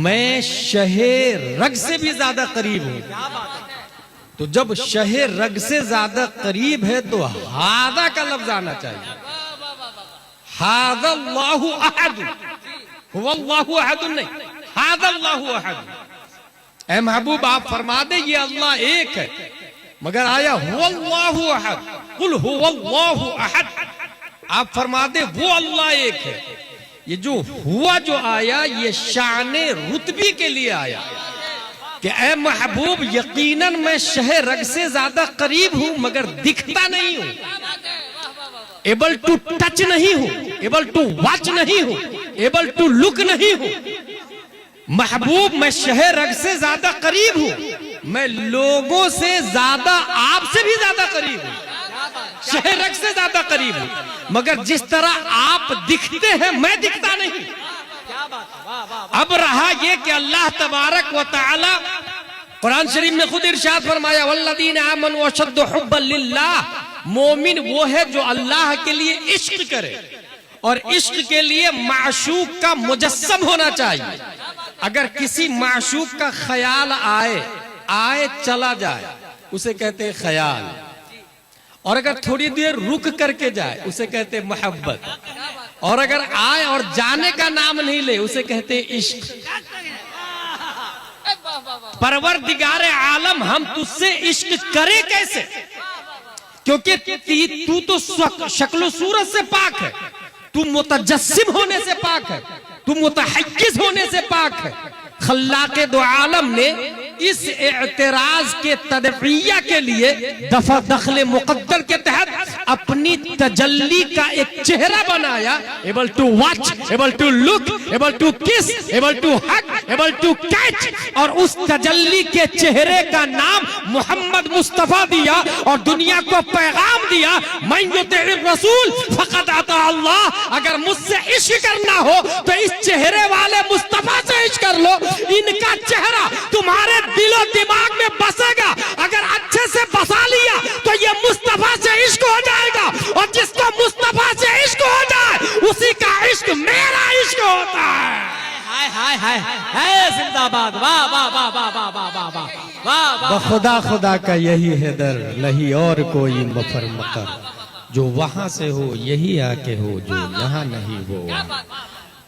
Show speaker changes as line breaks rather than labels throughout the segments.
मैं शहे रग से भी ज्यादा करीब हूं। तो जब शहे रग से ज्यादा करीब है तो हादा का लफ्ज आना चाहिए। हादल्लाहु अहद, हुवल्लाहु अहद नहीं, हादल्लाहु अहद। ऐ महबूब आप फरमा दे ये अल्लाह एक है, मगर आया हुवल्लाहु अहद, कुल हुवल्लाहु अहद। आप फरमा दे वो अल्लाह एक है। ये जो हुआ जो आया ये शाने रुतबी के लिए आया कि ऐ महबूब यकीनन मैं शहे रग से ज्यादा करीब हूं मगर दिखता नहीं हूं, एबल टू टच नहीं हूं, एबल टू वॉच नहीं हूं, एबल टू लुक नहीं हूं। महबूब मैं शहे रग से ज्यादा करीब हूं, मैं लोगों से ज्यादा आपसे भी ज्यादा करीब हूं, शहे रग से ज्यादा करीब हूं, मगर जिस तरह आप दिखते हैं मैं दिखता नहीं। अब रहा यह कि अल्लाह तबारक व तआला कुरान शरीफ में खुद इरशाद फरमाया वल्लदीना आमनू अशद्दु हुब्बन लिल्लाह, मोमिन वो है जो अल्लाह के लिए इश्क करे और इश्क के लिए माशूक का मुजस्सम होना चाहिए। अगर किसी माशूक का ख्याल आए चला जाए उसे कहते हैं ख्याल, और अगर थोड़ी देर रुक करके जाए उसे कहते हैं मोहब्बत, और अगर आए और जाने का नाम नहीं ले उसे कहते हैं इश्क। परवरदिगार आलम हम तुझसे इश्क करे कैसे, क्योंकि तू तो शक्ल सूरत से पाक है, तू मुतजस्सिम होने से पाक है, तू मुतहय्यिज होने से पाक है। खल्लाके दो आलम ने इस एतराज के तदफिया के लिए दफा दखले मुकद्दर के तहत अपनी तजल्ली का एक चेहरा बनाया, able to watch, able to look, able to kiss, able to hug, able to catch, और उस तजल्ली के चेहरे का नाम मोहम्मद मुस्तफा दिया और दुनिया को पैगाम दिया मैं युतिइर रसूल फक़द अता अल्लाह। अगर मुझसे इश्क करना हो तो इस चेहरे वाले मुस्तफा से इश्क कर लो, इनका चेहरा तुम्हारे दिलो दिमाग में बसेगा। अगर अच्छे से बसा लिया तो ये मुस्तफा से इश्क हो जाएगा, और जिसको मुस्तफा से इश्क हो जाए उसी का इश्क मेरा इश्क होता है।
हाय हाय हाय हाय जिंदाबाद, वाह वाह वाह वाह वाह वाह वाह वाह वाह।
खुदा खुदा का यही है दर, नहीं और कोई मफर मकर, जो वहां से हो यही आके हो, जो यहाँ नहीं वो वहाँ।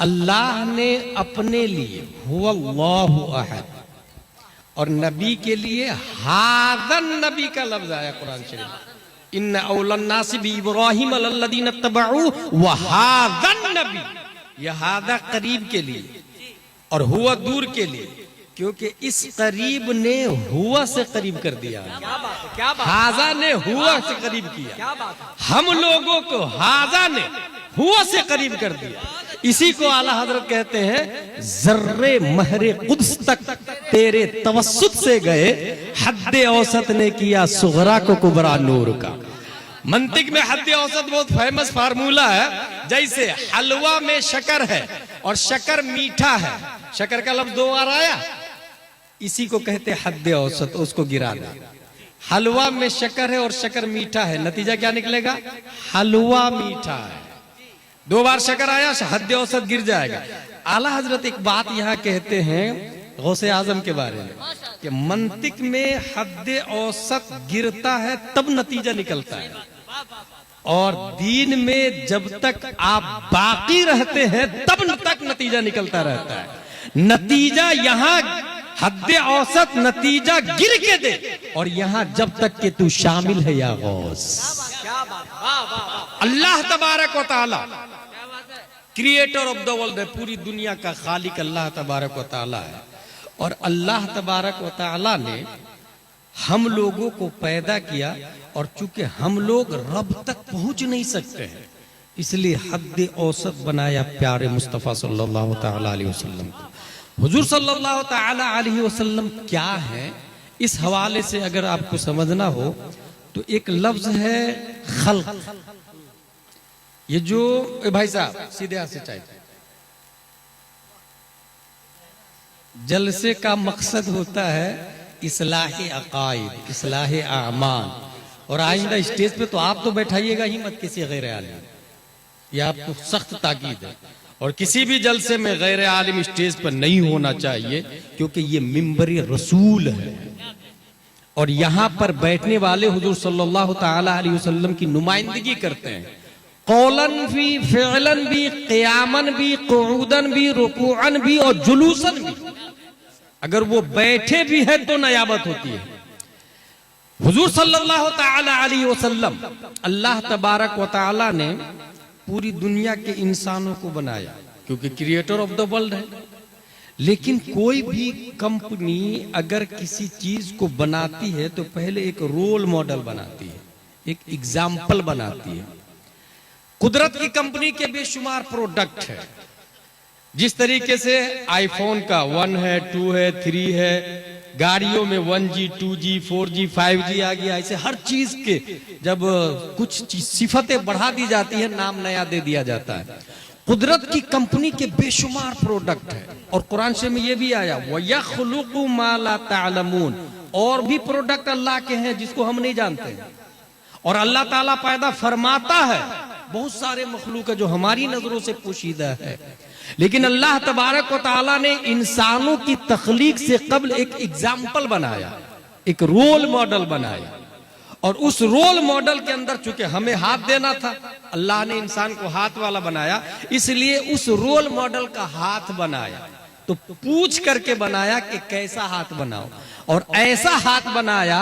अल्लाह ने अपने लिए हुवल्लाहु अहद और नबी के लिए हादन नबी का लफ्ज आया कुरान शरीफ। इन्ना औलन नासि बि इब्राहीम लल्लज़ीना तबऊ व हादन नबी, यह हादा करीब के लिए और हुआ दूर के लिए, क्योंकि इस करीब ने हुआ से करीब कर दिया, हाजा ने हुआ से करीब किया, हम लोगों को हाजा ने हुआ से करीब कर दिया। इसी को आला हजरत कहते हैं जर्रे महरे कुद्स तक तेरे तवस्सुत से गए, हद्दे औसत ने किया सुगरा को कुबरा नूर का। मंतिक में हद्दे औसत बहुत फेमस फार्मूला है, जैसे हलवा में शक्कर है और शक्कर मीठा है, शक्कर का लफ्ज दो बार आया, इसी को कहते हैं हद्दे औसत, उसको गिरा दे। हलवा में शक्कर है और शक्कर मीठा है, नतीजा क्या निकलेगा, हलवा मीठा है। दो बार शक्कर आया हद्दे औसत गिर जाएगा। आला हजरत एक बात यहाँ कहते हैं गौसे आजम के बारे में कि मंतिक में हद्दे औसत गिरता है तब नतीजा निकलता है, और दीन में जब तक आप बाकी रहते हैं तब तक नतीजा निकलता रहता है। नतीजा यहाँ हद्दे औसत नतीजा गिर के दे, और यहाँ जब तक कि तू शामिल है या गौस। अल्लाह तबारक व तआला क्रिएटर ऑफ द वर्ल्ड है, पूरी दुनिया का खालिक अल्लाह तबारक व तआला है, और अल्लाह तबारक व तआला ने हम लोगों को पैदा किया, और चूंकि हम लोग रब तक पहुंच नहीं सकते हैं इसलिए हद्दे औसत बनाया प्यारे मुस्तफ़ा सल्लल्लाहु तआला अलैहि वसल्लम को। हुजूर सल्लल्लाहु तआला अलैहि वसल्लम क्या है, इस हवाले से अगर आपको समझना हो तो एक लफ्ज है खल्क। ये जो भाई साहब सीधे हाथ से चाहिए, जलसे का मकसद होता है इस्लाह अकायद, इस्लाह आमाल, और आइंदा स्टेज पे तो आप तो बैठाइएगा ही मत किसी गैर आलिम, ये आपको सख्त ताकीद है। और किसी भी जलसे में गैर आलिम स्टेज पर नहीं होना चाहिए, क्योंकि ये मिंबर रसूल है और यहाँ पर बैठने वाले हुजूर सल्लल्लाहु ताला अलैहि वसल्लम की नुमाइंदगी करते हैं। कौलन भी, फ़िअलन भी, क़ियामन भी, क़ुऊदन भी, रुकूअन भी और जुलूसन भी। अगर वो बैठे भी है तो नयाबत होती है। हुजूर सल्लल्लाहु ताला अलैहि वसल्लम, अल्लाह तबारक व ताला ने पूरी दुनिया के इंसानों को बनाया, क्योंकि क्रिएटर ऑफ द वर्ल्ड है। लेकिन कोई भी कंपनी अगर किसी चीज को बनाती है तो पहले एक रोल मॉडल बनाती है, एक एग्जाम्पल बनाती है। कुदरत की कंपनी के बेशुमार प्रोडक्ट है। जिस तरीके से आईफोन का 1 है, 2 है, 3 है, गाड़ियों में 1G, 2G, 4G, 5G आ गया, ऐसे हर चीज के जब कुछ सिफतें बढ़ा दी जाती है, नाम नया दे दिया जाता है। कुदरत की कंपनी के बेशुमार प्रोडक्ट है। और कुरान से में ये भी आया, वयख्लुकु मा ला तालमून, और भी प्रोडक्ट अल्लाह के हैं जिसको हम नहीं जानते। और अल्लाह ताला पैदा फरमाता है बहुत सारे मखलूक है जो हमारी नजरों से पोशीदा है। लेकिन अल्लाह तबारक व ताला ने इंसानों की तख्लीक से कबल एक एग्जाम्पल बनाया, एक रोल मॉडल बनाया। और उस रोल मॉडल के अंदर चूंकि हमें हाथ देना था, अल्लाह ने इंसान को हाथ वाला बनाया, इसलिए उस रोल मॉडल का हाथ बनाया। तो पूछ करके बनाया कि कैसा हाथ बनाओ, और ऐसा हाथ बनाया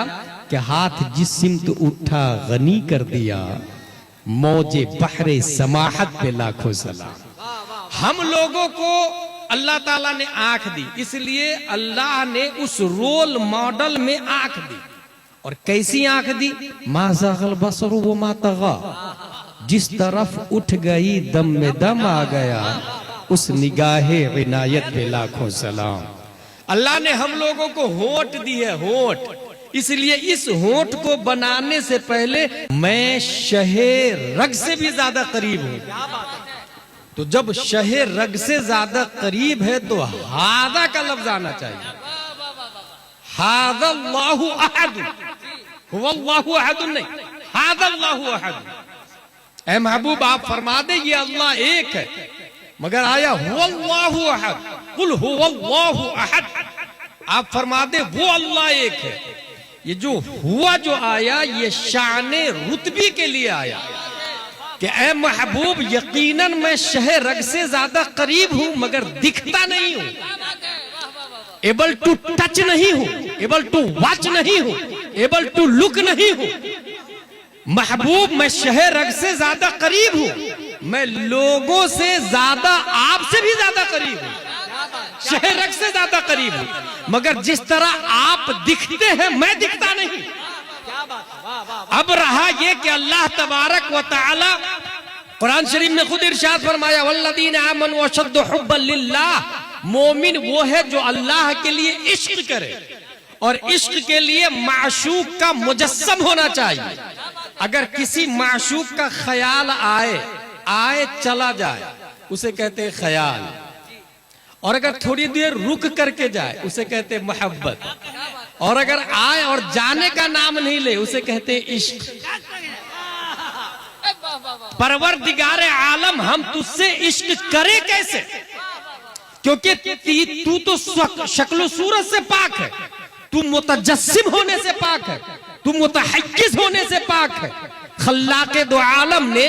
कि हाथ जिस सिमत उठा गनी कर दिया, मौजे बहरे समाहत पे लाखों सलाम। हम लोगों को अल्लाह ताला ने आंख दी, इसलिए अल्लाह ने उस रोल मॉडल में आंख दी। और कैसी आंख दी? मा ज़ाग़ल बसरु व मा तग़ा, जिस तरफ उठ गई दम में दम आ गया, उस निगाहे इनायत पे लाखों सलाम। अल्लाह ने हम लोगों को होंठ दी है, होंठ। इसलिए इस होंठ को बनाने से पहले मैं शहे रग से भी ज्यादा करीब हूं। तो जब शहे रग से ज्यादा करीब है तो हादा का लफ्ज आना चाहिए। हादल्लाहु अहद, हुवल्लाहु अहद नहीं, हादल्लाहु अहद। ऐ महबूब आप फरमा दे ये अल्लाह एक है, मगर आया हुवल्लाहु अहद, कुल हुवल्लाहु अहद। आप फरमा दे वो अल्लाह एक है। ये जो हुआ जो आया, ये शाने रुतबी के लिए आया कि ऐ महबूब यकीनन मैं शहे रग से ज्यादा करीब हूं, मगर दिखता नहीं हूं, एबल टू टच नहीं हूं, एबल टू वॉच नहीं हूं, एबल टू लुक नहीं हूं। महबूब मैं शहे रग से ज्यादा करीब हूं, मैं लोगों से ज्यादा, आपसे भी ज्यादा करीब हूं, शहे रग से ज्यादा करीब हूं, मगर जिस तरह आप दिखते हैं मैं दिखता नहीं। अब रहा ये कि अल्लाह तबारक व तआला कुरान शरीफ में खुद इरशाद फरमाया, वल्लदीन आमनू अशद्दु हुब्बन लिल्लाह, मोमिन वो है जो अल्लाह के लिए इश्क करे, और इश्क के लिए माशूक का मुजस्सम होना चाहिए। अगर किसी माशूक का ख्याल आए चला जाए, उसे कहते हैं ख्याल, और अगर थोड़ी देर रुक करके जाए उसे कहते हैं मोहब्बत, और अगर आए और जाने का नाम नहीं ले उसे कहते हैं इश्क। परवरदिगारे आलम हम तुझसे इश्क करे कैसे? क्योंकि तू तो शक्ल सूरत से पाक है, तू मुतजस्सिम होने से पाक है, तू मुतहय्यिज होने से पाक है। खल्लाके दो आलम ने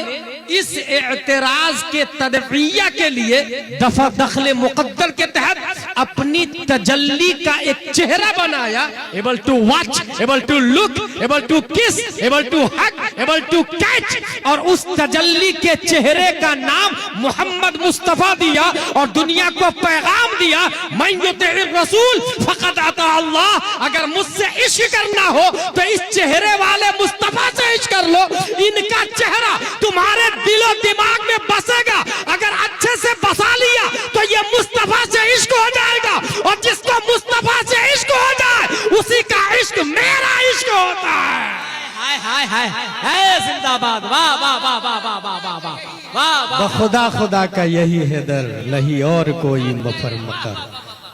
इस एतराज के तदफिया के लिए दफा दखले मुकद्दर के तहत अपनी तजल्ली का एक चेहरा बनाया, able to watch, able to look, able to kiss, able to hug, able to catch, और उस तजल्ली के चेहरे का नाम मोहम्मद मुस्तफा दिया और दुनिया को पैगाम दिया, मैं युतिइर रसूल फक़द अता अल्लाह। अगर मुझसे इश्क करना हो तो इस चेहरे वाले मुस्तफा से इश्क कर लो, इनका चेहरा तुम्हारे दिलो दिमाग में बसेगा। अगर अच्छे से बसा लिया तो ये मुस्तफा से इश्क हो जाएगा, और जिसको मुस्तफा से इश्क हो जाए उसी का इश्क मेरा इश्क होता है।
हाय हाय हाय हाय, जिंदाबाद, वाह वाह वाह वाह वाह वाह वाह वाह वाह वाह।
खुदा खुदा का यही है दर, नहीं और कोई मफर मकर,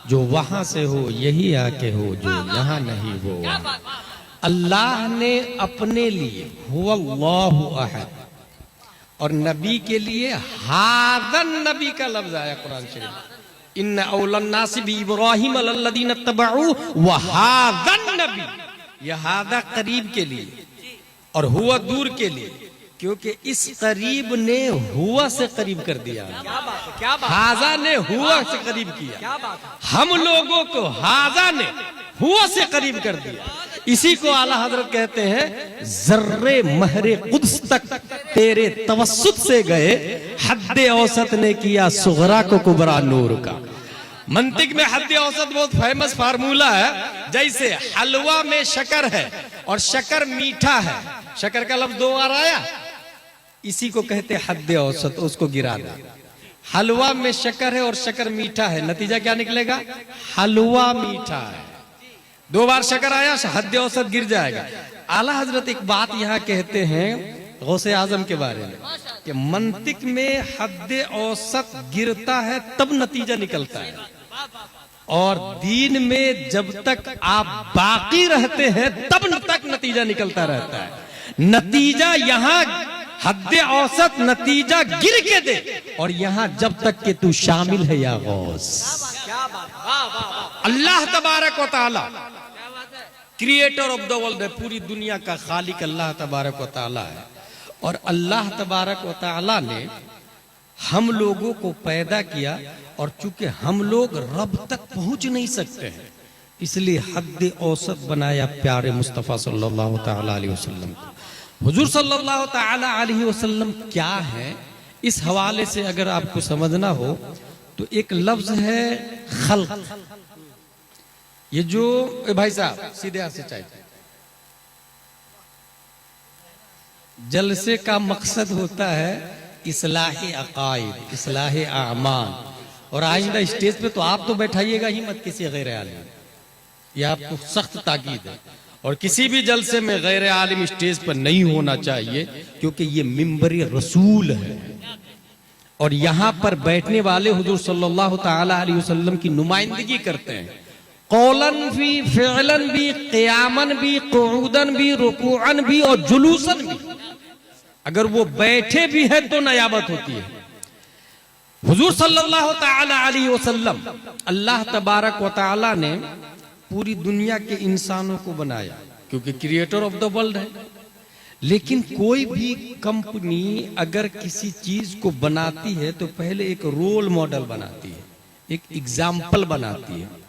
जो वहां से हो यही आके हो, जो यहाँ नहीं वो वहाँ। अल्लाह ने अपने लिए हुवल्लाहु अहद, और नबी के लिए हादन नबी का लफ्ज आया कुरान शरीफ। इन्ना औलन नासि बि इब्राहिम लल्लदीन तबऊ व हादन नबी, यह हादा करीब के लिए और हुआ दूर के लिए, क्योंकि इस करीब ने हुआ से करीब कर दिया,
क्या बात है, क्या बात,
हाजा ने हुआ से करीब किया,
क्या बात है।
हम लोगों को हाजा ने हुआ से करीब कर दिया। इसी को आला हजरत कहते हैं, जर्रे महरे कुद्स तक तेरे तवस्सुत से गए, हद्दे औसत ने किया सुगरा को कुबरा नूर का। मंतिक में हद्दे औसत बहुत फेमस फार्मूला है। जैसे हलवा में शक्कर है और शक्कर मीठा है, शक्कर का लफ्ज 2 बार आया, इसी को कहते हैं हद्दे औसत, उसको गिरा दे। हलवा में शक्कर है और शक्कर मीठा है, नतीजा क्या निकलेगा? हलवा मीठा है। 2 बार शक्कर आया, हद्दे औसत गिर जाएगा। आला हजरत एक बात यहाँ कहते हैं गौसे आजम के बारे में कि मंतिक में हद्दे औसत गिरता है तब नतीजा निकलता है, और दीन में जब तक आप बाकी रहते हैं तब तक नतीजा निकलता रहता है। नतीजा यहाँ हद्दे औसत नतीजा गिर के दे, और यहाँ जब तक कि तू शामिल है या गौस।
क्या बात, वाह वाह वाह,
अल्लाह तबारक व तआला क्रिएटर ऑफ द वर्ल्ड है, पूरी दुनिया का खालिक अल्लाह तबारक व तआला है। और अल्लाह तबारक व तआला ने हम लोगों को पैदा किया, और चूंकि हम लोग रब तक पहुंच नहीं सकते हैं, इसलिए हद औसत बनाया प्यारे मुस्तफ़ा सल्लल्लाहु तआला अलैहि वसल्लम को। हुजूर सल्लल्लाहु तआला अलैहि वसल्लम क्या है, इस हवाले से अगर आपको समझना हो तो एक लफ्ज है खल्क। ये जो भाई साहब सीधे हाथ से चाहिए, जलसे का मकसद होता है इस्लाह अकायद, इस्लाह आमाल। और आइंदा स्टेज पे तो आप तो बैठाइएगा ही मत किसी गैर आलिम, ये आपको सख्त ताकीद है। और किसी भी जलसे में गैर आलिम स्टेज पर नहीं होना चाहिए, क्योंकि ये मिंबरी रसूल है, और यहाँ पर बैठने वाले हुजूर सल्लल्लाहु तआला अलैहि वसल्लम की नुमाइंदगी करते हैं। कौलन भी, फ़िअलन भी, क़ियामन भी, क़ुऊदन भी, रुकूअन भी और जुलूसन भी। अगर वो बैठे भी है तो नयाबत होती है। हुजूर सल्लल्लाहु तआला अलैहि वसल्लम, अल्लाह तबारक व तआला ने पूरी दुनिया के इंसानों को बनाया, क्योंकि क्रिएटर ऑफ द वर्ल्ड है। लेकिन कोई भी कंपनी अगर किसी चीज को बनाती है तो पहले एक रोल मॉडल बनाती है, एक एग्जाम्पल बनाती है।